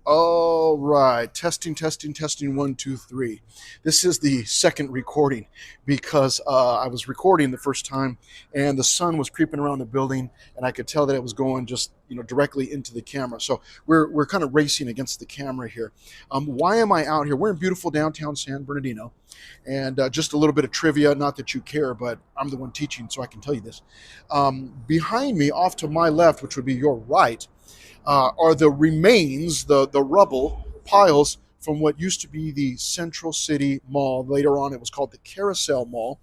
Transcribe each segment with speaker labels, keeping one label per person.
Speaker 1: All right, testing, 1, 2, 3. This is the second recording because I was recording the first time, and the sun was creeping around the building, and I could tell that it was going just directly into the camera. So we're kind of racing against the camera here. Why am I out here? We're in beautiful downtown San Bernardino, and just a little bit of trivia. Not that you care, but I'm the one teaching, so I can tell you this. Behind me, off to my left, which would be your right, are the remains, the rubble piles from what used to be the Central City Mall. Later on, it was called the Carousel Mall.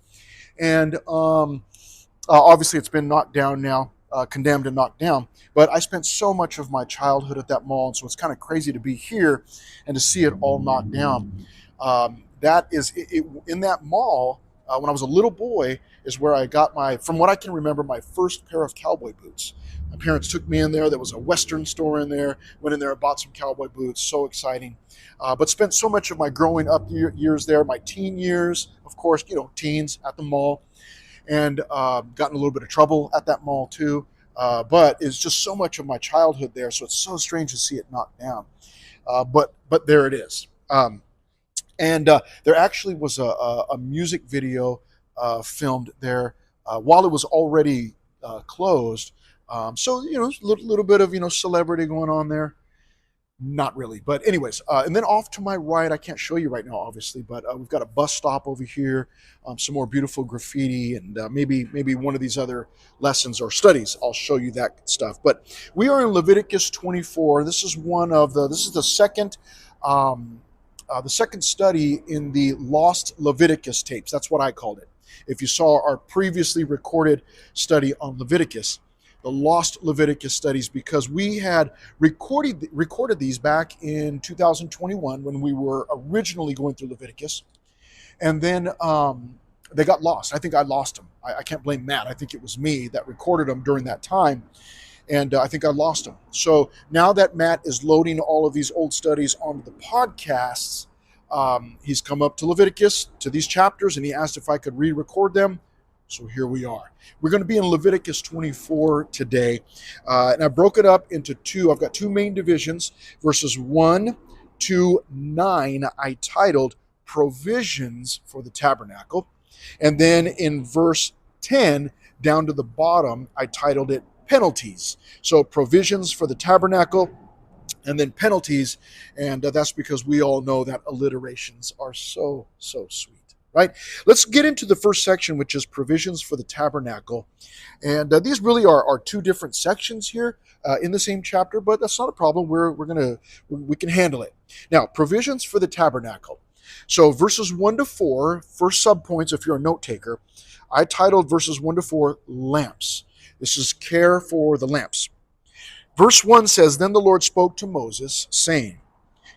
Speaker 1: And obviously, it's been knocked down now, condemned and knocked down. But I spent so much of my childhood at that mall, and so it's kind of crazy to be here and to see it all knocked down. That is, in that mall, when I was a little boy, is where I got from what I can remember, my first pair of cowboy boots. My parents took me in there. There was a Western store in there. Went in there and bought some cowboy boots. So exciting. But spent so much of my growing up years there, my teen years, of course, teens at the mall, and got in a little bit of trouble at that mall too. But it's just so much of my childhood there. So it's so strange to see it knocked down. But there it is. And there actually was a music video filmed there while it was already closed. So, a little bit of, celebrity going on there. Not really. But anyways, and then off to my right, I can't show you right now, obviously, but we've got a bus stop over here, some more beautiful graffiti, and maybe one of these other lessons or studies, I'll show you that stuff. But we are in Leviticus 24. This is the second study in the Lost Leviticus tapes. That's what I called it. If you saw our previously recorded study on Leviticus, the Lost Leviticus studies, because we had recorded these back in 2021 when we were originally going through Leviticus, and then they got lost. I think I lost them. I can't blame Matt. I think it was me that recorded them during that time, and I think I lost them. So now that Matt is loading all of these old studies onto the podcasts, he's come up to Leviticus, to these chapters, and he asked if I could re-record them. So here we are. We're going to be in Leviticus 24 today. And I broke it up into two. I've got two main divisions. Verses 1 to 9, I titled Provisions for the Tabernacle. And then in verse 10, down to the bottom, I titled it Penalties. So provisions for the tabernacle, and then penalties. And that's because we all know that alliterations are so sweet. Right? Let's get into the first section, which is provisions for the tabernacle. And these really are two different sections here in the same chapter, but that's not a problem. We can handle it. Now, provisions for the tabernacle. So verses 1 to 4, first subpoints, if you're a note taker, I titled verses 1 to 4, lamps. This is care for the lamps. Verse 1 says, Then the Lord spoke to Moses, saying,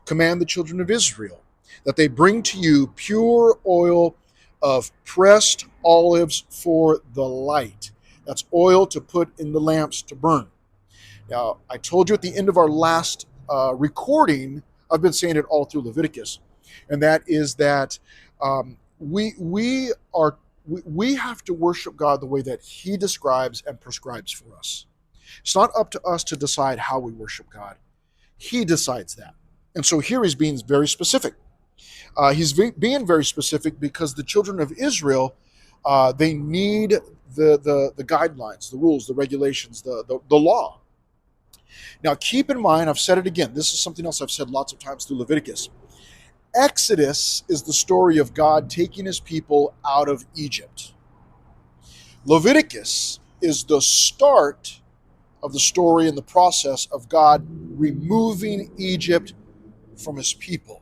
Speaker 1: Command the children of Israel that they bring to you pure oil of pressed olives for the light. That's oil to put in the lamps to burn. Now, I told you at the end of our last recording, I've been saying it all through Leviticus, and that is that we have to worship God the way that He describes and prescribes for us. It's not up to us to decide how we worship God. He decides that. And so here He's being very specific. He's being very specific because the children of Israel, they need the guidelines, the rules, the regulations, the law. Now, keep in mind, I've said it again. This is something else I've said lots of times through Leviticus. Exodus is the story of God taking His people out of Egypt. Leviticus is the start of the story and the process of God removing Egypt from His people.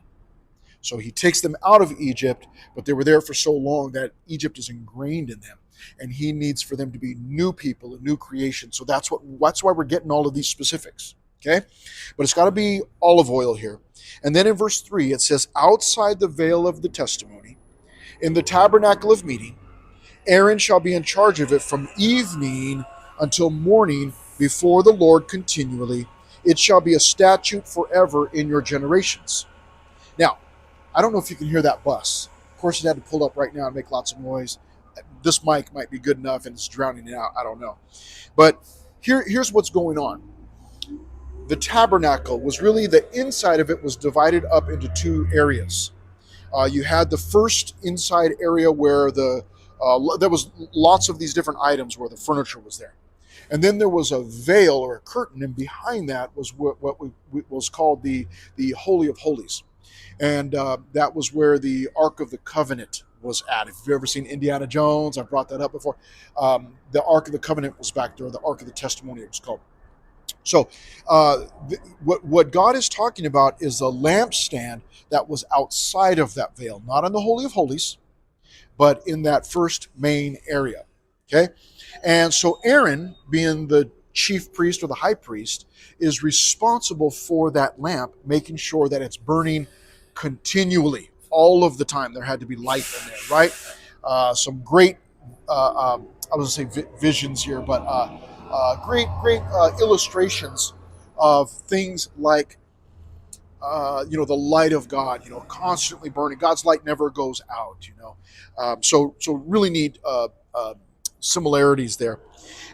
Speaker 1: So He takes them out of Egypt, but they were there for so long that Egypt is ingrained in them. And He needs for them to be new people, a new creation. So that's why we're getting all of these specifics. Okay? But it's got to be olive oil here. And then in verse 3, it says, Outside the veil of the testimony, in the tabernacle of meeting, Aaron shall be in charge of it from evening until morning before the Lord continually. It shall be a statute forever in your generations. Now, I don't know if you can hear that bus. Of course, it had to pull up right now and make lots of noise. This mic might be good enough and it's drowning it out. I don't know. But here's what's going on. the tabernacle was really, the inside of it was divided up into two areas. You had the first inside area where there was lots of these different items where the furniture was there. And then there was a veil or a curtain, and behind that was was called the Holy of Holies. And that was where the Ark of the Covenant was at. If you've ever seen Indiana Jones, I've brought that up before. The Ark of the Covenant was back there, the Ark of the Testimony it was called. So what God is talking about is the lampstand that was outside of that veil, not in the Holy of Holies, but in that first main area. Okay? And so Aaron, being the chief priest or the high priest, is responsible for that lamp, making sure that it's burning continually, all of the time. There had to be light in there, right? Some great, I was going to say visions here, but great illustrations of things like, the light of God, constantly burning. God's light never goes out, So really neat similarities there.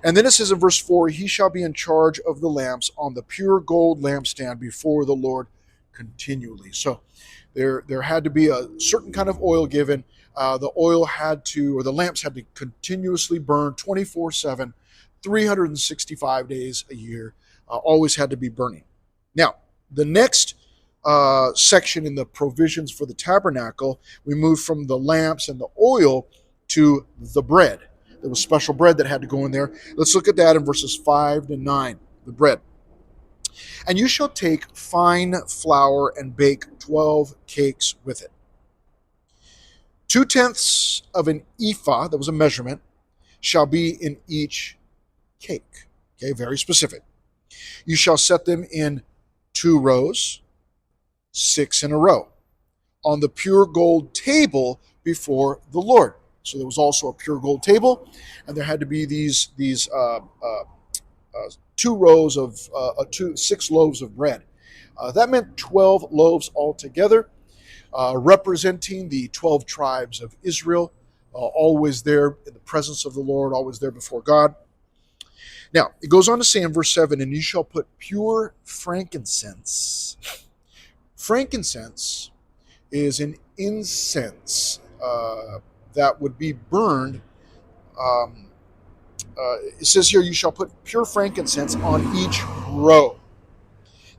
Speaker 1: And then it says in verse 4, he shall be in charge of the lamps on the pure gold lampstand before the Lord continually. So there had to be a certain kind of oil given. The oil had to, or the lamps had to continuously burn 24/7, 365 days a year, always had to be burning. Now, the next section in the provisions for the tabernacle, we move from the lamps and the oil to the bread. There was special bread that had to go in there. Let's look at that in verses 5 to 9, the bread. And you shall take fine flour and bake 12 cakes with it. 2/10 of an ephah, that was a measurement, shall be in each cake. Okay, very specific. You shall set them in 2 rows, 6 in a row, on the pure gold table before the Lord. So there was also a pure gold table, and there had to be these 2 rows of 6 loaves of bread. That meant 12 loaves altogether, representing the 12 tribes of Israel, always there in the presence of the Lord, always there before God. Now, it goes on to say in verse 7, and you shall put pure frankincense. Frankincense is an incense that would be burned. It says here, you shall put pure frankincense on each row,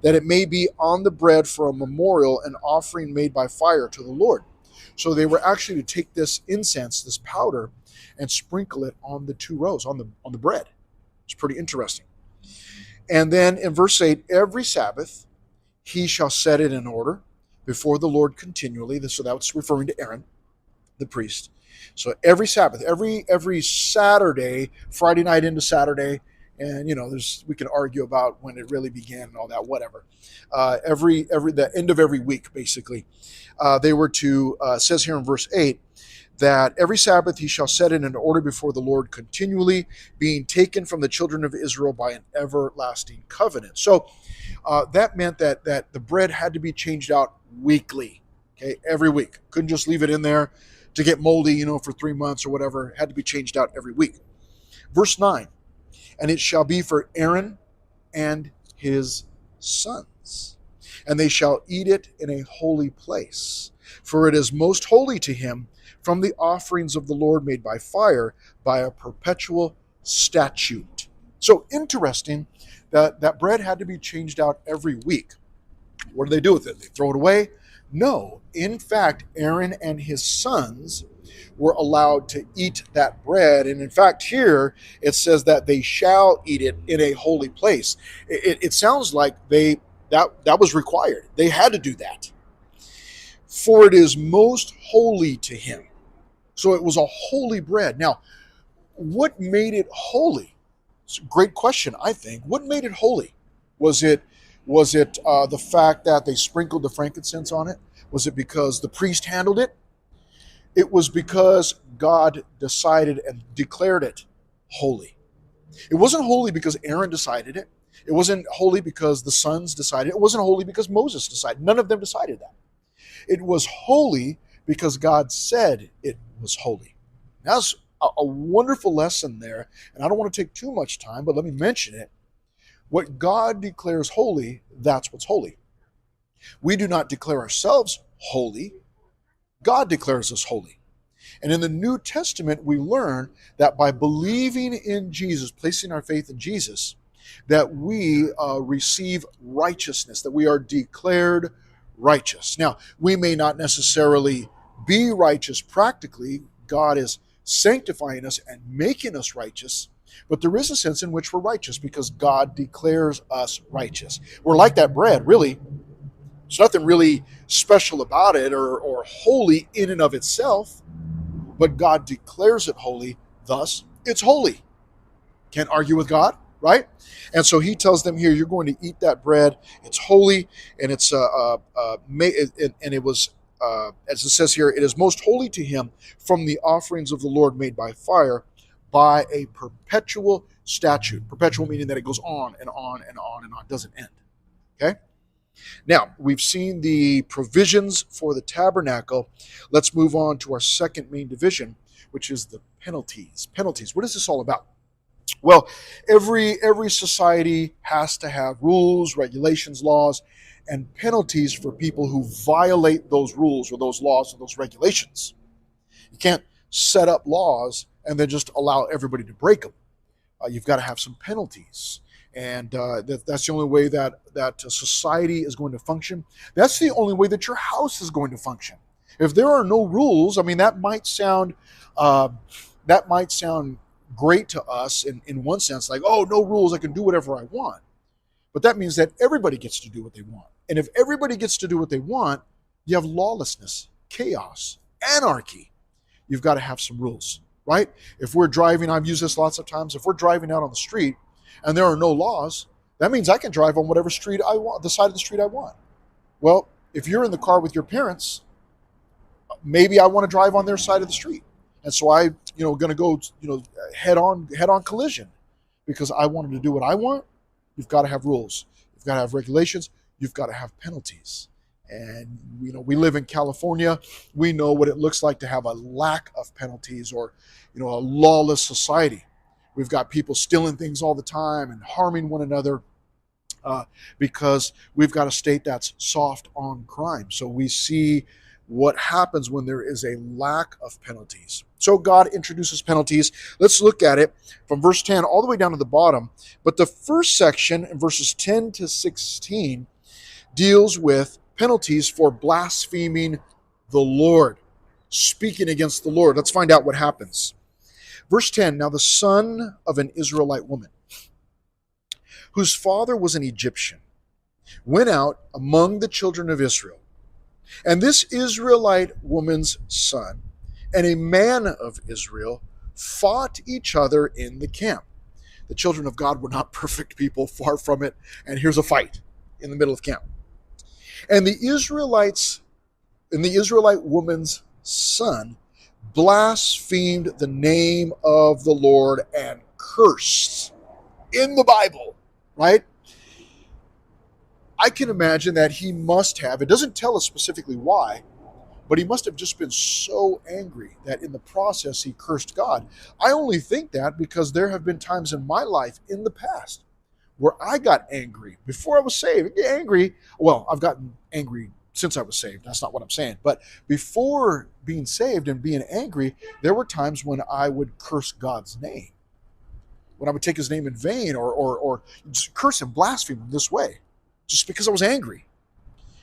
Speaker 1: that it may be on the bread for a memorial, an offering made by fire to the Lord. So they were actually to take this incense, this powder, and sprinkle it on the 2 rows, on the bread. It's pretty interesting. And then in verse 8, every Sabbath he shall set it in order before the Lord continually. So that's referring to Aaron, the priest. So every Sabbath, every Saturday, Friday night into Saturday, and we can argue about when it really began and all that, whatever. The end of every week, basically, they were to. Says here in verse 8 that every Sabbath he shall set it in order before the Lord continually, being taken from the children of Israel by an everlasting covenant. So that meant that the bread had to be changed out weekly. Okay, every week. Couldn't just leave it in there to get moldy, for 3 months or whatever. It had to be changed out every week. Verse 9, and it shall be for Aaron and his sons, and they shall eat it in a holy place, for it is most holy to him, from the offerings of the Lord made by fire, by a perpetual statute. So interesting that bread had to be changed out every week. What do they do with it? They throw it away? No. In fact, Aaron and his sons were allowed to eat that bread. And in fact, here it says that they shall eat it in a holy place. It sounds like that was required. They had to do that. For it is most holy to him. So it was a holy bread. Now, what made it holy? It's a great question, I think. What made it holy? Was it the fact that they sprinkled the frankincense on it? Was it because the priest handled it? It was because God decided and declared it holy. It wasn't holy because Aaron decided it. It wasn't holy because the sons decided it. It wasn't holy because Moses decided. None of them decided that. It was holy because God said it was holy. Now, that's a wonderful lesson there, and I don't want to take too much time, but let me mention it. What God declares holy, that's what's holy. We do not declare ourselves holy. God declares us holy. And in the New Testament, we learn that by believing in Jesus, placing our faith in Jesus, that we receive righteousness, that we are declared righteous. Now, we may not necessarily be righteous practically. God is sanctifying us and making us righteous, but there is a sense in which we're righteous because God declares us righteous. We're like that bread, really. There's nothing really special about it or holy in and of itself, but God declares it holy, thus it's holy. Can't argue with God, right? And so he tells them here, you're going to eat that bread. It's holy, and it's and it was as it says here, it is most holy to him from the offerings of the Lord made by fire, by a perpetual statute. Perpetual meaning that it goes on and on and on and on, doesn't end. Okay. Now, we've seen the provisions for the tabernacle. Let's move on to our second main division, which is the penalties. Penalties. What is this all about? Well, every society has to have rules, regulations, laws, and penalties for people who violate those rules or those laws or those regulations. You can't set up laws and then just allow everybody to break them. You've got to have some penalties. And that's the only way that society is going to function. That's the only way that your house is going to function. If there are no rules, I mean, that might sound great to us in one sense, like, oh, no rules, I can do whatever I want. But that means that everybody gets to do what they want. And if everybody gets to do what they want, you have lawlessness, chaos, anarchy. You've got to have some rules, right? If we're driving, I've used this lots of times, if we're driving out on the street and there are no laws, that means I can drive on whatever street I want, the side of the street I want. Well, if you're in the car with your parents, maybe I want to drive on their side of the street. And so I, going to go, head on collision because I wanted to do what I want. You've got to have rules. You've got to have regulations. You've got to have penalties. And, we live in California. We know what it looks like to have a lack of penalties or, a lawless society. We've got people stealing things all the time and harming one another because we've got a state that's soft on crime. So we see what happens when there is a lack of penalties. So God introduces penalties. Let's look at it from verse 10 all the way down to the bottom. But the first section in verses 10 to 16 deals with penalties for blaspheming the Lord, speaking against the Lord. Let's find out what happens. Verse 10, now the son of an Israelite woman, whose father was an Egyptian, went out among the children of Israel. And this Israelite woman's son and a man of Israel fought each other in the camp. The children of God were not perfect people, far from it. And here's a fight in the middle of camp. And the Israelite woman's son blasphemed the name of the Lord and cursed in the Bible, right? I can imagine that he must have, it doesn't tell us specifically why, but he must have just been so angry that in the process he cursed God. I only think that because there have been times in my life in the past where I got angry before I was saved. I get angry. Well, I've gotten angry since I was saved. That's not what I'm saying. But before being saved and being angry, there were times when I would curse God's name, when I would take his name in vain or curse him, blaspheme him this way, just because I was angry.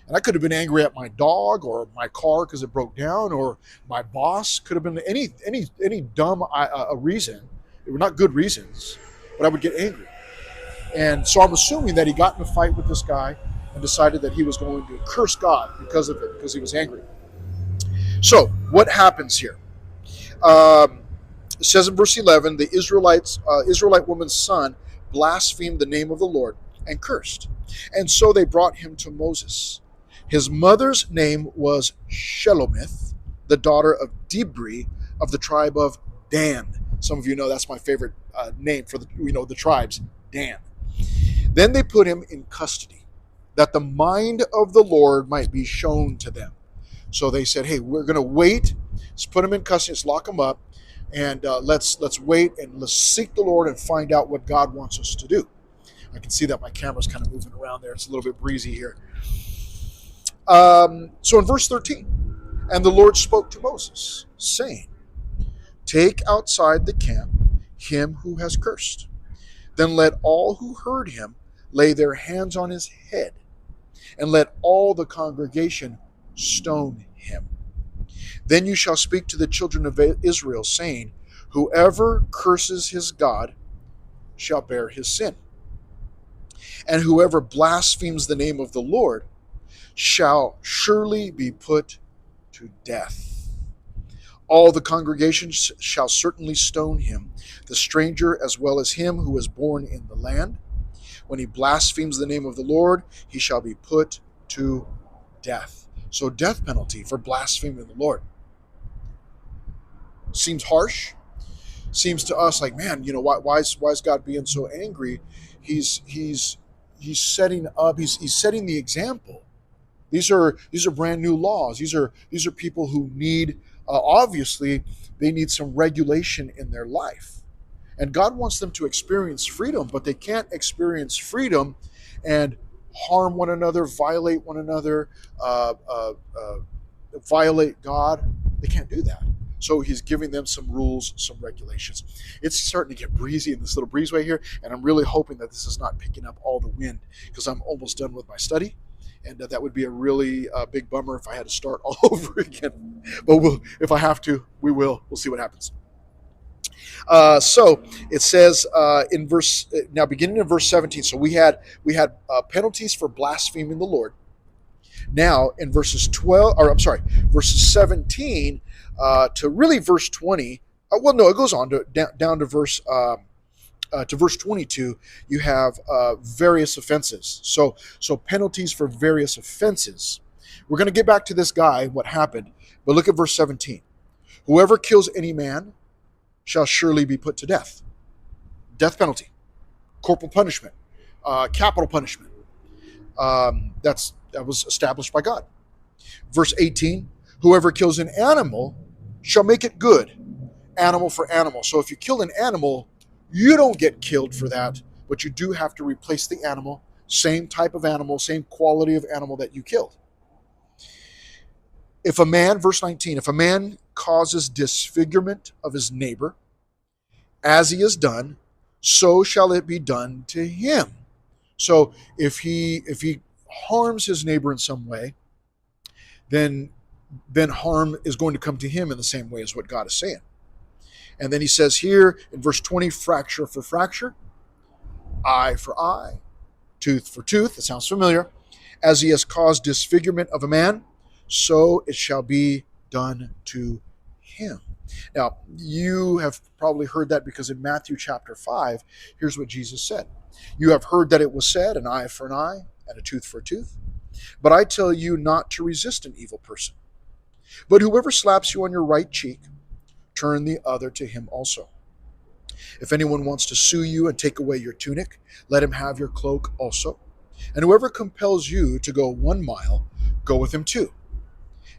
Speaker 1: And I could have been angry at my dog or my car because it broke down, or my boss. Could have been any dumb reason. They were not good reasons, but I would get angry. And so I'm assuming that he got in a fight with this guy and decided that he was going to curse God because of it, because he was angry. So what happens here? It says in verse 11, the Israelite woman's son blasphemed the name of the Lord and cursed. And so they brought him to Moses. His mother's name was Shelomith, the daughter of Dibri of the tribe of Dan. Some of you know that's my favorite name for the tribes, Dan. Then they put him in custody, that the mind of the Lord might be shown to them. So they said, hey, we're going to wait. Let's put him in custody. Let's lock him up. And let's wait and let's seek the Lord and find out what God wants us to do. I can see that my camera's kind of moving around there. It's a little bit breezy here. So in verse 13, and the Lord spoke to Moses, saying, take outside the camp him who has cursed. Then let all who heard him lay their hands on his head, and let all the congregation stone him. Then you shall speak to the children of Israel, saying, whoever curses his God shall bear his sin. And whoever blasphemes the name of the Lord shall surely be put to death. All the congregation shall certainly stone him, the stranger as well as him who is born in the land. When he blasphemes the name of the Lord, he shall be put to death. So death penalty for blaspheming the Lord. Seems harsh. Seems to us like, man, why is God being so angry? He's setting up. He's setting the example. These are brand new laws. These are people who need, obviously, they need some regulation in their life. And God wants them to experience freedom, but they can't experience freedom and harm one another, violate one another, violate God. They can't do that. So he's giving them some rules, some regulations. It's starting to get breezy in this little breezeway here, and I'm really hoping that this is not picking up all the wind, because I'm almost done with my study, and that would be a really big bummer if I had to start all over again. But if I have to, we will. We'll see what happens. So it says in now beginning in verse 17. So we had penalties for blaspheming the Lord. Now in verses 17 to really verse 20. It goes on down to verse 22. You have various offenses. So penalties for various offenses. We're going to get back to this guy, what happened, but look at verse 17. Whoever kills any man shall surely be put to death. Death penalty, corporal punishment, capital punishment. That was established by God. Verse 18, whoever kills an animal shall make it good. Animal for animal. So if you kill an animal, you don't get killed for that, but you do have to replace the animal, same type of animal, same quality of animal that you killed. If a man, verse 19, if a man causes disfigurement of his neighbor, as he has done, so shall it be done to him. So if he harms his neighbor in some way, then harm is going to come to him in the same way as what God is saying. And then he says here in verse 20, fracture for fracture, eye for eye, tooth for tooth. That sounds familiar. As he has caused disfigurement of a man, so it shall be done to him. Now, you have probably heard that because in Matthew chapter 5, here's what Jesus said. You have heard that it was said, an eye for an eye and a tooth for a tooth. But I tell you not to resist an evil person. But whoever slaps you on your right cheek, turn the other to him also. If anyone wants to sue you and take away your tunic, let him have your cloak also. And whoever compels you to go 1 mile, go with him 2.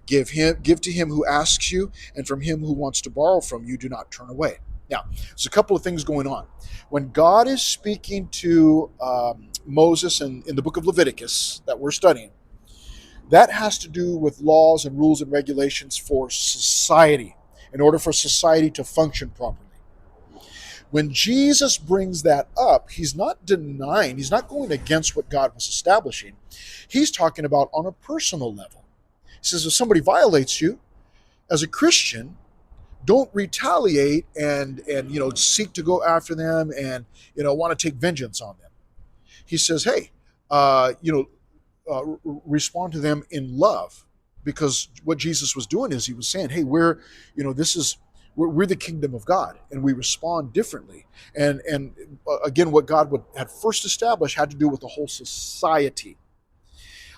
Speaker 1: Give to him who asks you, and from him who wants to borrow from you, do not turn away. Now, there's a couple of things going on. When God is speaking to Moses in the book of Leviticus that we're studying, that has to do with laws and rules and regulations for society, in order for society to function properly. When Jesus brings that up, he's not denying, he's not going against what God was establishing. He's talking about on a personal level. He says, if somebody violates you, as a Christian, don't retaliate and seek to go after them and want to take vengeance on them. He says, hey, respond to them in love, because what Jesus was doing is he was saying, hey, we're the kingdom of God, and we respond differently. And again, what God had first established had to do with the whole society.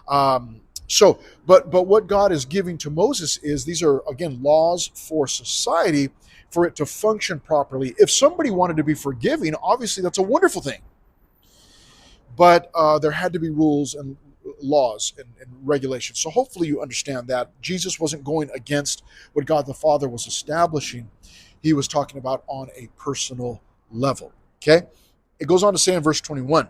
Speaker 1: But what God is giving to Moses is these are, again, laws for society, for it to function properly. If somebody wanted to be forgiving, obviously that's a wonderful thing. But there had to be rules and laws and regulations. So hopefully you understand that Jesus wasn't going against what God the Father was establishing. He was talking about on a personal level. Okay? It goes on to say in verse 21,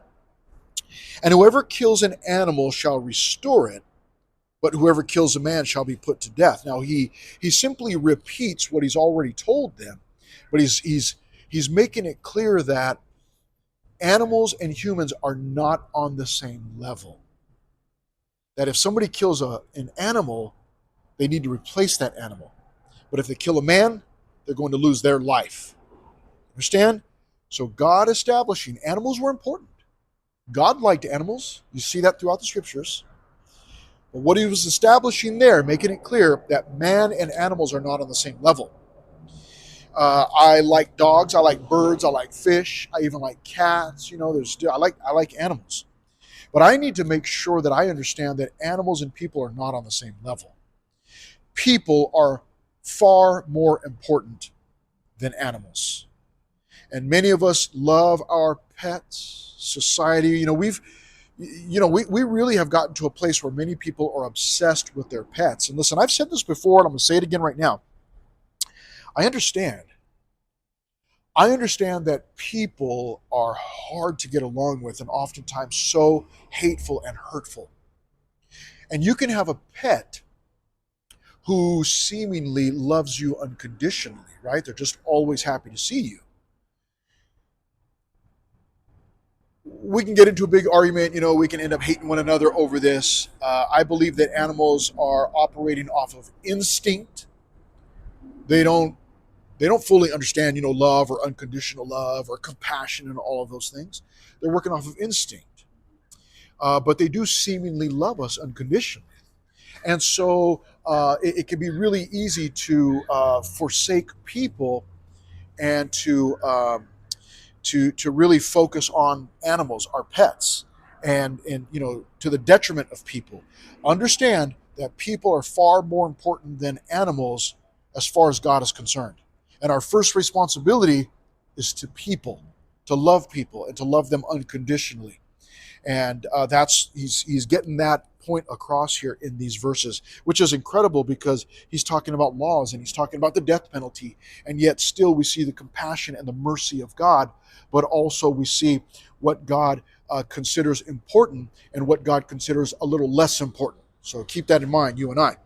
Speaker 1: And whoever kills an animal shall restore it, but whoever kills a man shall be put to death. Now he simply repeats what he's already told them, but he's making it clear that animals and humans are not on the same level. That if somebody kills an animal, they need to replace that animal. But if they kill a man, they're going to lose their life. Understand? So God establishing animals were important. God liked animals. You see that throughout the scriptures. But what he was establishing there, making it clear that man and animals are not on the same level. I like dogs. I like birds. I like fish. I even like cats. I like animals. But I need to make sure that I understand that animals and people are not on the same level. People are far more important than animals. And many of us love our pets. Society, we really have gotten to a place where many people are obsessed with their pets. And listen, I've said this before, and I'm going to say it again right now. I understand that people are hard to get along with and oftentimes so hateful and hurtful. And you can have a pet who seemingly loves you unconditionally, right? They're just always happy to see you. We can get into a big argument, we can end up hating one another over this. I believe that animals are operating off of instinct. They don't fully understand, love or unconditional love or compassion and all of those things. They're working off of instinct. But they do seemingly love us unconditionally. And so it can be really easy to forsake people and to really focus on animals, our pets, and to the detriment of people. Understand that people are far more important than animals as far as God is concerned. And our first responsibility is to people, to love people and to love them unconditionally. And he's getting that point across here in these verses, which is incredible because he's talking about laws and he's talking about the death penalty. And yet still we see the compassion and the mercy of God, but also we see what God considers important and what God considers a little less important. So keep that in mind, you and I.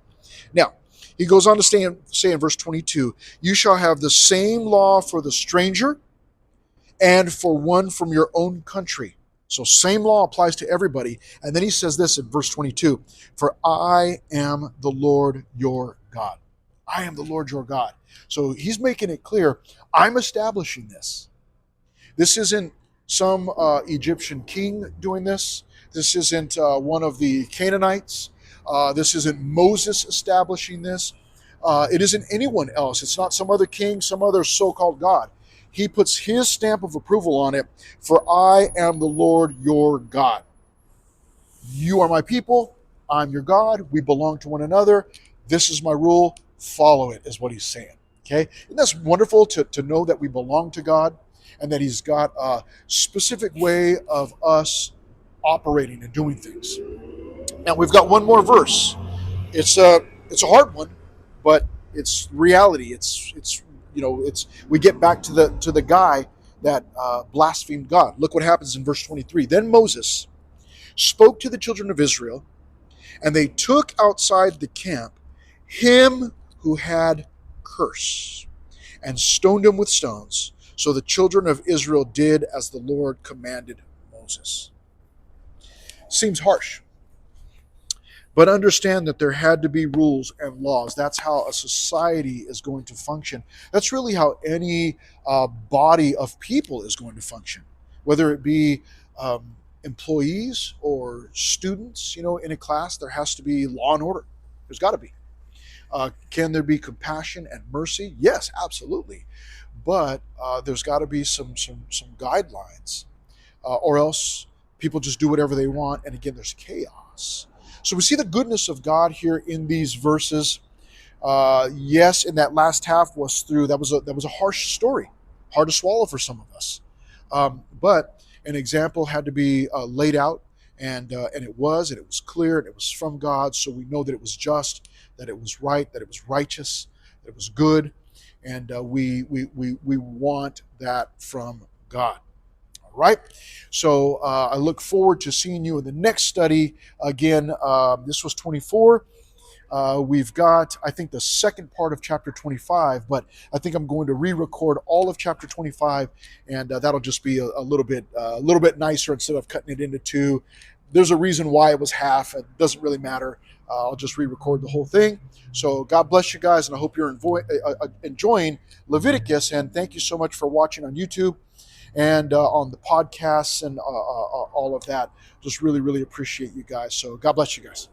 Speaker 1: Now, he goes on to say in verse 22, you shall have the same law for the stranger and for one from your own country. So same law applies to everybody. And then he says this in verse 22, for I am the Lord your God. I am the Lord your God. So he's making it clear, I'm establishing this. This isn't some Egyptian king doing this. This isn't one of the Canaanites. This isn't Moses establishing this. It isn't anyone else. It's not some other king, some other so-called God. He puts his stamp of approval on it, for I am the Lord your God. You are my people. I'm your God. We belong to one another. This is my rule. Follow it, is what he's saying. Okay? Isn't that wonderful to know that we belong to God and that he's got a specific way of us operating and doing things? Now, we've got one more verse. It's a hard one, but it's reality. It's we get back to the guy that blasphemed God. Look what happens in verse 23. Then Moses spoke to the children of Israel, and they took outside the camp him who had curse, and stoned him with stones. So the children of Israel did as the Lord commanded Moses. Seems harsh. But understand that there had to be rules and laws. That's how a society is going to function. That's really how any body of people is going to function, whether it be employees or students. In a class, there has to be law and order. There's got to be. Can there be compassion and mercy? Yes, absolutely. But there's got to be some guidelines, or else people just do whatever they want. And again, there's chaos. So we see the goodness of God here in these verses. Yes, in that last half that was a harsh story, hard to swallow for some of us. But an example had to be laid out, and it was clear, and it was from God. So we know that it was just, that it was right, that it was righteous, that it was good, and we want that from God. All right? So I look forward to seeing you in the next study. Again, this was 24. We've got, I think, the second part of chapter 25, but I think I'm going to re-record all of chapter 25, and that'll just be a little bit nicer instead of cutting it into two. There's a reason why it was half. It doesn't really matter. I'll just re-record the whole thing. So God bless you guys, and I hope you're enjoying Leviticus. And thank you so much for watching on YouTube and on the podcasts and all of that. Just really, really appreciate you guys. So God bless you guys.